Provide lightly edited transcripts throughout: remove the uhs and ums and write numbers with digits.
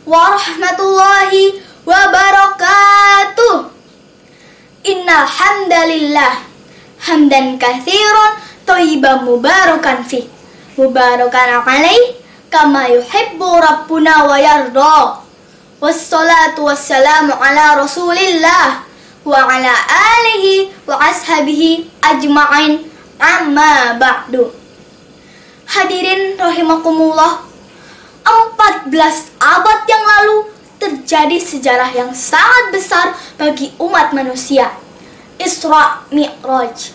warahmatullahi wabarakatuh. Innal hamdalillah hamdan katsiran thayyiban mubarakan fi mubarakan alaih kama yuhibbu rabbuna wa yarda. Wassalatu wassalamu ala rasulillah wa ala alihi wa ashabihi ajma'in, amma ba'du. Hadirin rahimakumullah, 14 abad yang lalu terjadi sejarah yang sangat besar bagi umat manusia, Isra Mi'raj.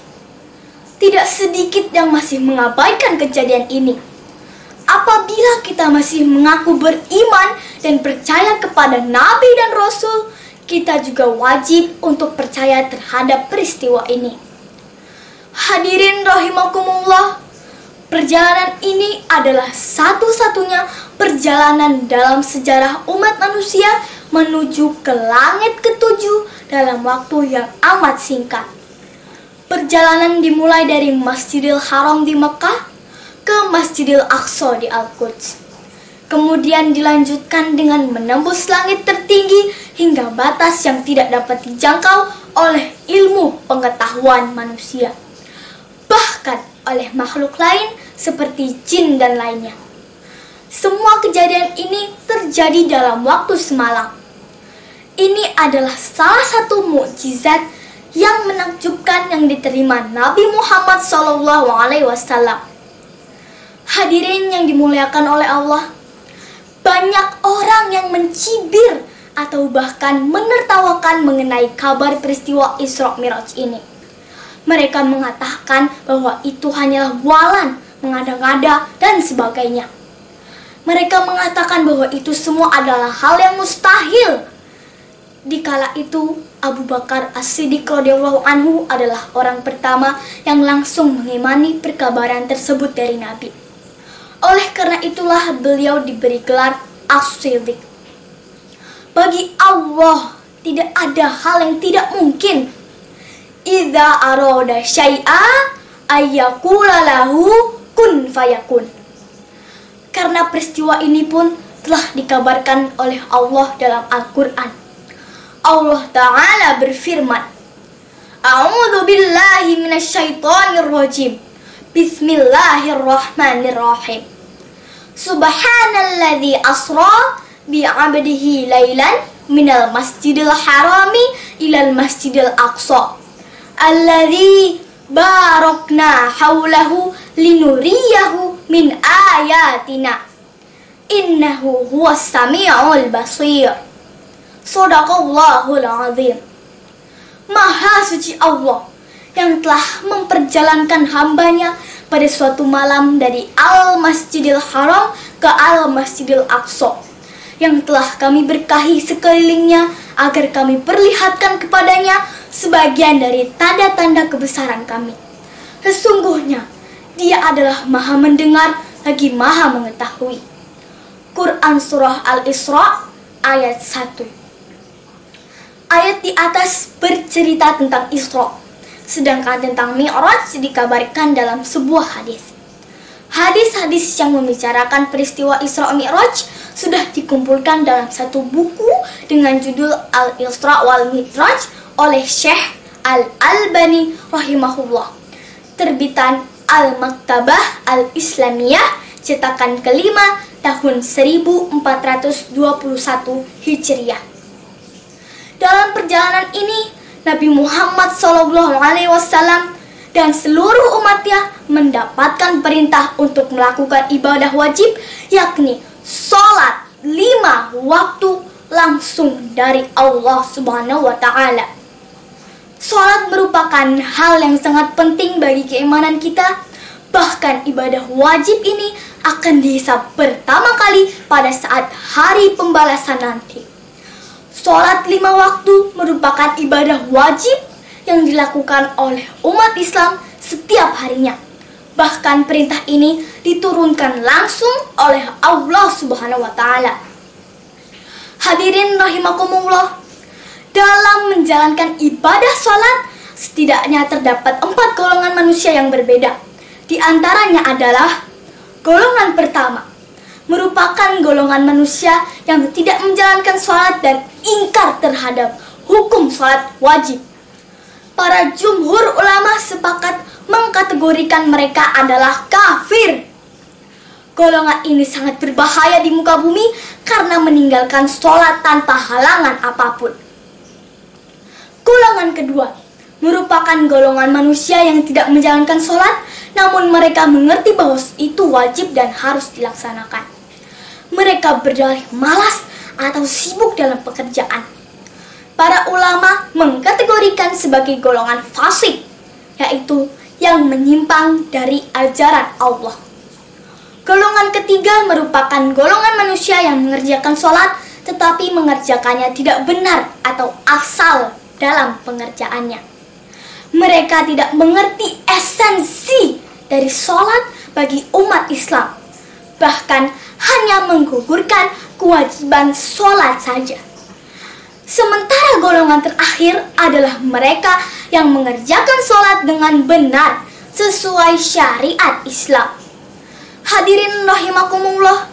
Tidak sedikit yang masih mengabaikan kejadian ini. Apabila kita masih mengaku beriman dan percaya kepada Nabi dan Rasul, kita juga wajib untuk percaya terhadap peristiwa ini. Hadirin rahimakumullah, perjalanan ini adalah satu-satunya perjalanan dalam sejarah umat manusia menuju ke langit ketujuh dalam waktu yang amat singkat. Perjalanan dimulai dari Masjidil Haram di Mekah ke Masjidil Aqsa di Al-Quds. Kemudian dilanjutkan dengan menembus langit tertinggi hingga batas yang tidak dapat dijangkau oleh ilmu pengetahuan manusia, bahkan oleh makhluk lain seperti jin dan lainnya. Semua kejadian ini terjadi dalam waktu semalam. Ini adalah salah satu mukjizat yang menakjubkan yang diterima Nabi Muhammad SAW. Hadirin yang dimuliakan oleh Allah, banyak orang yang mencibir atau bahkan menertawakan mengenai kabar peristiwa Isra Mi'raj ini. Mereka mengatakan bahwa itu hanyalah bualan, mengada-ngada, dan sebagainya. Mereka mengatakan bahwa itu semua adalah hal yang mustahil. Dikala itu, Abu Bakar As-Siddiq radhiyallahu anhu adalah orang pertama yang langsung mengimani perkabaran tersebut dari Nabi. Oleh karena itulah beliau diberi gelar As-Siddiq. Bagi Allah tidak ada hal yang tidak mungkin. Idza arada syai'a ayyaqula lahu kun fayakun. Karena peristiwa ini pun telah dikabarkan oleh Allah dalam Al-Quran. Allah Ta'ala berfirman, A'udzu billahi minasyaitonir rajim. Bismillahirrahmanirrahim. Subhanalladzi asra bi'abdihi lailan minal masjidil harami ilal masjidil aqsa alladzi barakna haulahu linuriyahu min ayatina innahu huwas sami'ul basir. Shadaqallahul azim. Maha suci Allah yang telah memperjalankan hambanya pada suatu malam dari Al-Masjidil Haram ke Al-Masjidil Aqsa, yang telah kami berkahi sekelilingnya agar kami perlihatkan kepadanya sebagian dari tanda-tanda kebesaran kami. Sesungguhnya Dia adalah Maha mendengar lagi Maha mengetahui. Quran Surah Al-Isra ayat 1. Ayat di atas bercerita tentang Isra, sedangkan tentang Mi'raj dikabarkan dalam sebuah hadis. Hadis-hadis yang membicarakan peristiwa Isra Mi'raj sudah dikumpulkan dalam satu buku dengan judul Al-Isra wal Mi'raj oleh Syekh Al-Albani rahimahullah, terbitan Al-Maktabah Al-Islamiyah, cetakan kelima tahun 1421 Hijriah. Dalam perjalanan ini, Nabi Muhammad SAW dan seluruh umatnya mendapatkan perintah untuk melakukan ibadah wajib, yakni sholat 5 waktu langsung dari Allah Subhanahu wa Ta'ala. Sholat merupakan hal yang sangat penting bagi keimanan kita. Bahkan ibadah wajib ini akan dihisab pertama kali pada saat hari pembalasan nanti. Sholat 5 waktu merupakan ibadah wajib yang dilakukan oleh umat Islam setiap harinya. Bahkan perintah ini diturunkan langsung oleh Allah Subhanahu wa Ta'ala. Hadirin rahimakumullah, dalam menjalankan ibadah sholat setidaknya terdapat 4 golongan manusia yang berbeda. Di antaranya adalah golongan pertama, merupakan golongan manusia yang tidak menjalankan sholat dan ingkar terhadap hukum sholat wajib. Para jumhur ulama sepakat mengkategorikan mereka adalah kafir. Golongan ini sangat berbahaya di muka bumi karena meninggalkan sholat tanpa halangan apapun. Golongan kedua merupakan golongan manusia yang tidak menjalankan sholat, namun mereka mengerti bahwa itu wajib dan harus dilaksanakan. Mereka berdalih malas atau sibuk dalam pekerjaan. Para ulama mengkategorikan sebagai golongan fasik, yaitu yang menyimpang dari ajaran Allah. Golongan ketiga merupakan golongan manusia yang mengerjakan sholat tetapi mengerjakannya tidak benar atau asal dalam pengerjaannya. Mereka tidak mengerti esensi dari sholat bagi umat Islam, bahkan hanya menggugurkan kewajiban sholat saja. Sementara golongan terakhir adalah mereka yang mengerjakan sholat dengan benar sesuai syariat Islam. Hadirin rahimakumullah,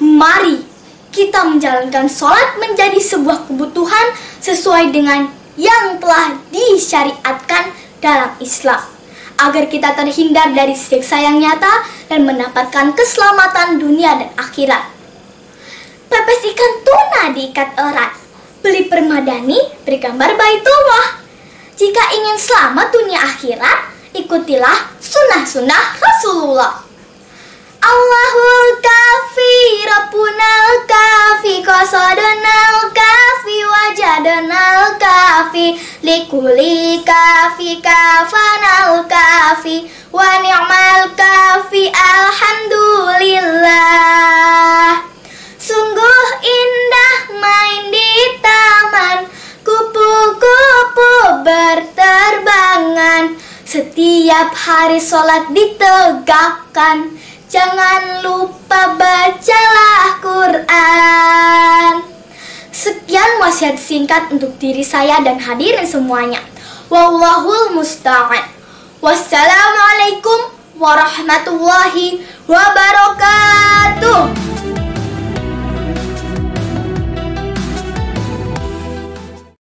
mari kita menjalankan sholat menjadi sebuah kebutuhan sesuai dengan yang telah disyariatkan dalam Islam, agar kita terhindar dari siksa yang nyata dan mendapatkan keselamatan dunia dan akhirat. Pepes ikan tuna diikat erat, beli permadani bergambar Baitullah. Jika ingin selamat dunia akhirat, ikutilah sunnah-sunnah Rasulullah. Allahul kafi, Rabbunal kafi, qasadunal kafi, wajadunal kafi, likuli kafi, kafanal kafi, wa ni'mal kafi, alhamdulillah. Sungguh indah main di taman, kupu-kupu berterbangan, setiap hari sholat ditegakkan, jangan lupa bacalah Quran. Sekian wasiat singkat untuk diri saya dan hadirin semuanya. Wallahul musta'an. Wassalamualaikum warahmatullahi wabarakatuh.